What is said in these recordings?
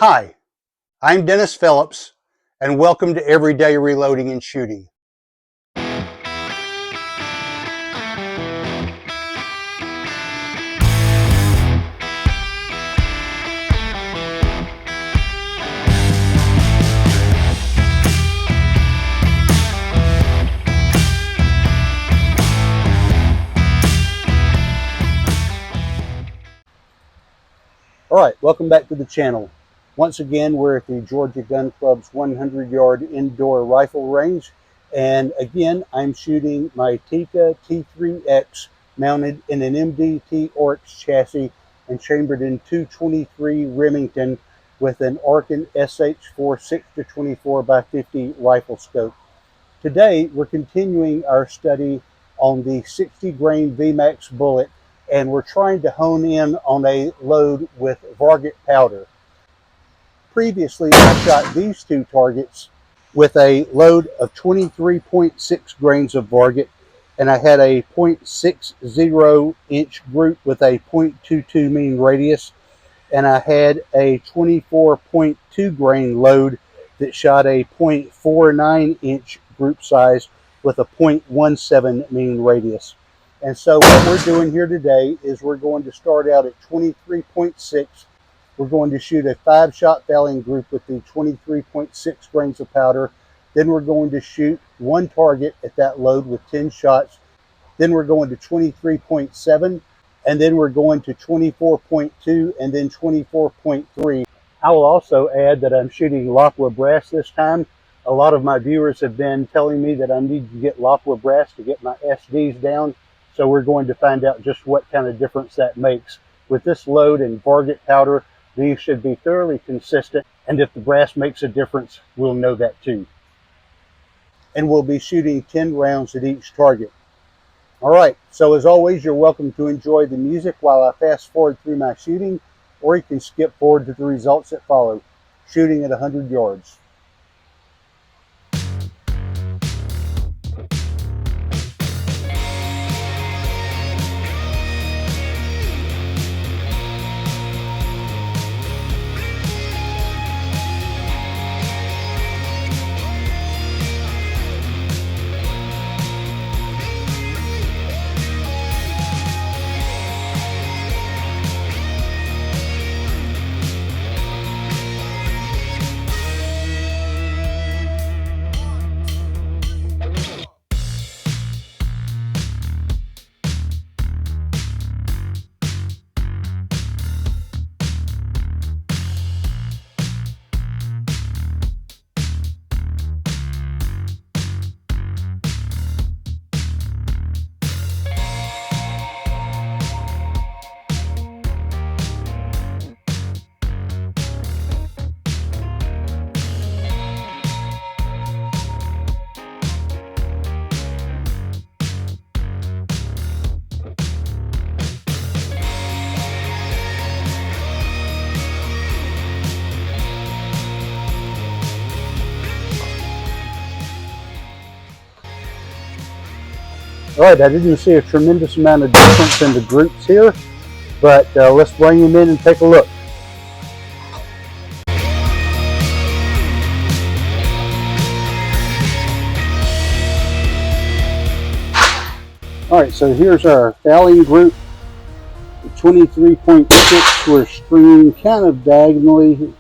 Hi, I'm Dennis Phillips, and welcome to Everyday Reloading and Shooting. All right, welcome back to the channel. Once again, we're at the Georgia Gun Club's 100-yard indoor rifle range. And again, I'm shooting my Tikka T3X mounted in an MDT Oryx chassis and chambered in 223 Remington with an Arkin SH4 6-24x50 rifle scope. Today, we're continuing our study on the 60 grain VMAX bullet, and we're trying to hone in on a load with Varget powder. Previously, I shot these two targets with a load of 23.6 grains of Varget, and I had a 0.60 inch group with a 0.22 mean radius, and I had a 24.2 grain load that shot a 0.49 inch group size with a 0.17 mean radius. And so what we're doing here today is we're going to start out at 23.6. We're going to shoot a 5-shot fouling group with the 23.6 grains of powder. Then we're going to shoot one target at that load with 10 shots. Then we're going to 23.7, and then we're going to 24.2, and then 24.3. I will also add that I'm shooting Lockwood brass this time. A lot of my viewers have been telling me that I need to get Lockwood brass to get my SDs down. So we're going to find out just what kind of difference that makes. With this load and Varget powder, these should be thoroughly consistent. And if the brass makes a difference, we'll know that too. And we'll be shooting 10 rounds at each target. All right, so as always, you're welcome to enjoy the music while I fast forward through my shooting, or you can skip forward to the results that follow. Shooting at 100 yards. All right, I didn't see a tremendous amount of difference in the groups here, but let's bring them in and take a look. All right, so here's our fouling group. The 23.6, we're stringing kind of diagonally.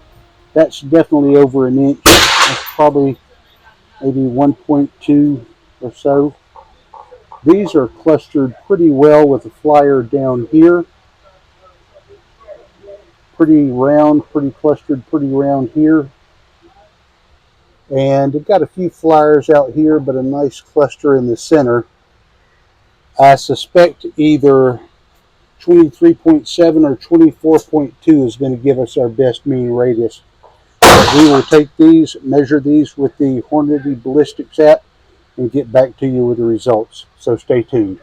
That's definitely over an inch. That's probably maybe 1.2 or so. These are clustered pretty well with a flyer down here. Pretty round, pretty clustered, pretty round here. And I've got a few flyers out here, but a nice cluster in the center. I suspect either 23.7 or 24.2 is going to give us our best mean radius. We will take these, measure these with the Hornady ballistics app, and get back to you with the results. So stay tuned.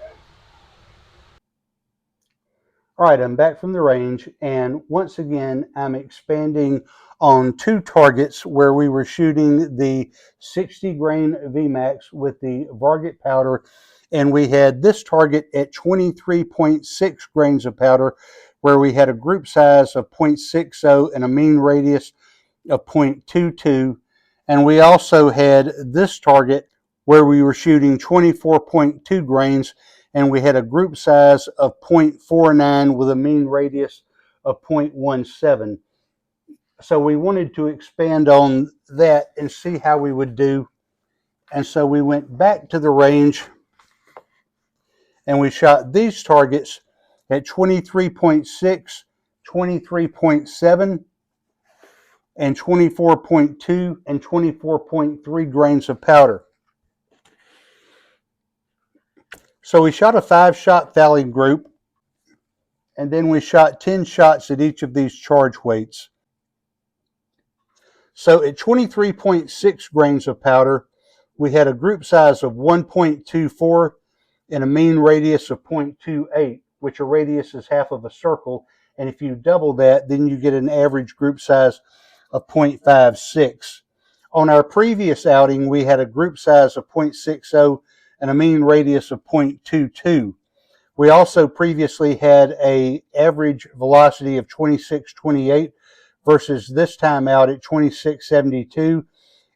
All right, I'm back from the range, and once again, I'm expanding on two targets where we were shooting the 60 grain VMAX with the Varget powder, and we had this target at 23.6 grains of powder, where we had a group size of 0.60 and a mean radius of 0.22. And we also had this target where we were shooting 24.2 grains, and we had a group size of 0.49 with a mean radius of 0.17. So we wanted to expand on that and see how we would do. And so we went back to the range and we shot these targets at 23.6, 23.7, and 24.2 and 24.3 grains of powder. So we shot a 5-shot Valley group, and then we shot 10 shots at each of these charge weights. So at 23.6 grains of powder, we had a group size of 1.24 and a mean radius of 0.28, which a radius is half of a circle. And if you double that, then you get an average group size of 0.56. On our previous outing, we had a group size of 0.60 and a mean radius of 0.22. We also previously had an average velocity of 26.28 versus this time out at 26.72,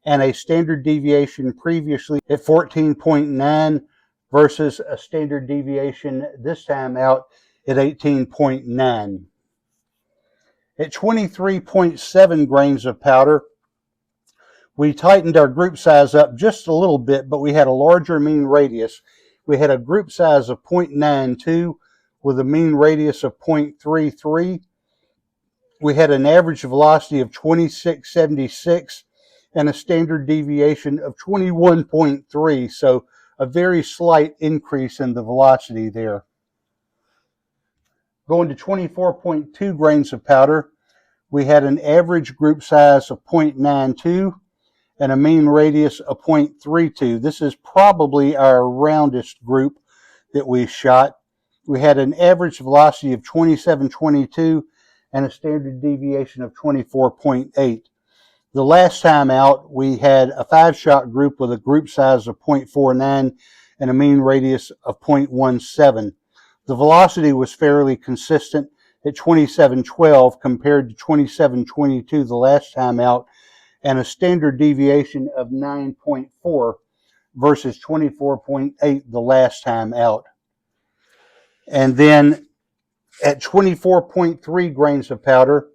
and a standard deviation previously at 14.9 versus a standard deviation this time out at 18.9. At 23.7 grains of powder, we tightened our group size up just a little bit, but we had a larger mean radius. We had a group size of 0.92 with a mean radius of 0.33. We had an average velocity of 26.76 and a standard deviation of 21.3, so a very slight increase in the velocity there. Going to 24.2 grains of powder, we had an average group size of 0.92 and a mean radius of 0.32. This is probably our roundest group that we shot. We had an average velocity of 27.22 and a standard deviation of 24.8. The last time out, we had a 5-shot group with a group size of 0.49 and a mean radius of 0.17. The velocity was fairly consistent at 27.12 compared to 27.22 the last time out, and a standard deviation of 9.4 versus 24.8 the last time out. And then at 24.3 grains of powder,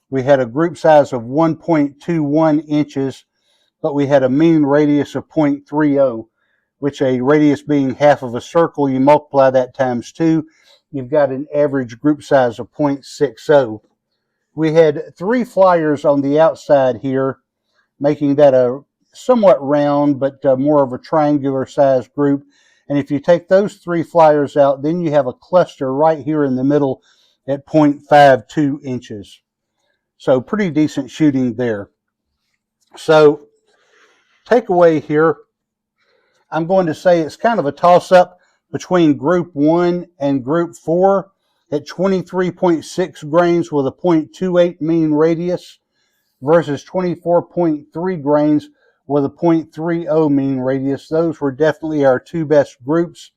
we had a group size of 1.21 inches, but we had a mean radius of 0.30, which a radius being half of a circle, you multiply that times 2, you've got an average group size of 0.60. We had 3 flyers on the outside here, making that a somewhat round but more of a triangular sized group. And if you take those 3 flyers out, then you have a cluster right here in the middle at 0.52 inches. So pretty decent shooting there. So takeaway here, I'm going to say it's kind of a toss-up between Group 1 and Group 4 at 23.6 grains with a 0.28 mean radius versus 24.3 grains with a 0.30 mean radius. Those were definitely our 2 best groups.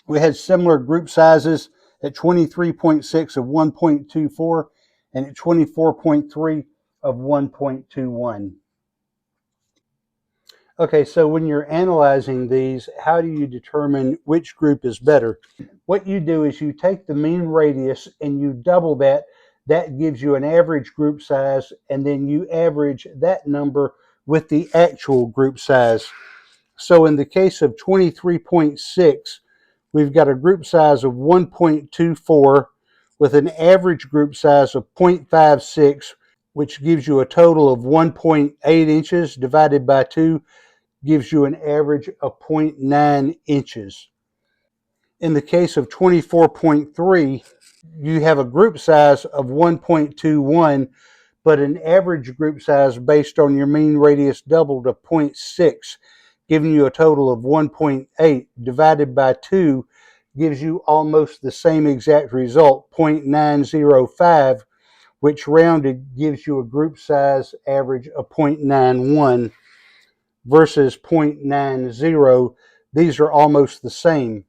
We had similar group sizes at 23.6 of 1.24 and at 24.3 of 1.21. Okay, so when you're analyzing these, how do you determine which group is better? What you do is you take the mean radius and you double that. That gives you an average group size, and then you average that number with the actual group size. So in the case of 23.6, we've got a group size of 1.24 with an average group size of 0.56, which gives you a total of 1.8 inches divided by 2 gives you an average of 0.9 inches. In the case of 24.3, you have a group size of 1.21, but an average group size based on your mean radius doubled to 0.6, giving you a total of 1.8 divided by 2 gives you almost the same exact result, 0.905, which rounded gives you a group size average of 0.91 versus 0.90. These are almost the same.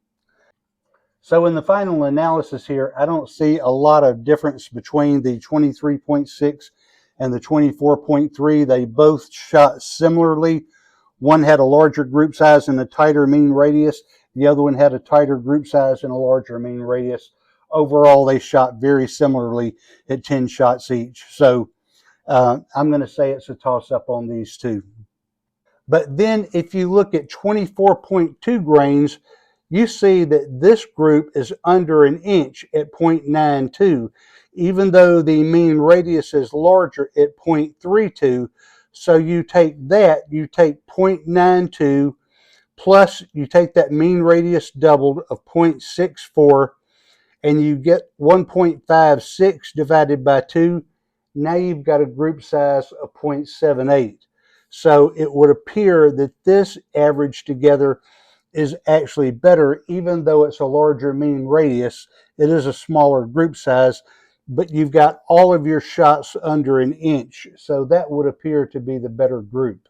So in the final analysis here, I don't see a lot of difference between the 23.6 and the 24.3, they both shot similarly. One had a larger group size and a tighter mean radius. The other one had a tighter group size and a larger mean radius. Overall, they shot very similarly at 10 shots each. So I'm going to say it's a toss-up on these two. But then if you look at 24.2 grains, you see that this group is under an inch at 0.92, even though the mean radius is larger at 0.32. So you take that, you take 0.92 plus you take that mean radius doubled of 0.64, and you get 1.56 divided by 2. Now you've got a group size of 0.78. So it would appear that this average together is actually better, even though it's a larger mean radius. It is a smaller group size, but you've got all of your shots under an inch. So that would appear to be the better group.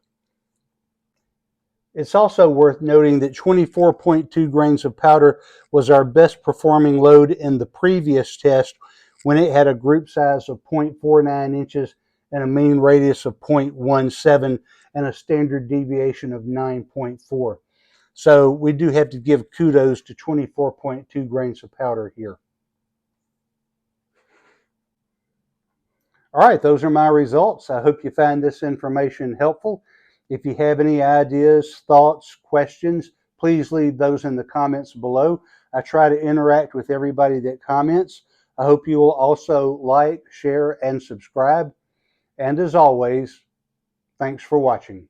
It's also worth noting that 24.2 grains of powder was our best performing load in the previous test when it had a group size of 0.49 inches and a mean radius of 0.17 and a standard deviation of 9.4. So we do have to give kudos to 24.2 grains of powder here. All right, those are my results. I hope you find this information helpful. If you have any ideas, thoughts, questions, please leave those in the comments below. I try to interact with everybody that comments. I hope you will also like, share, and subscribe. And as always, thanks for watching.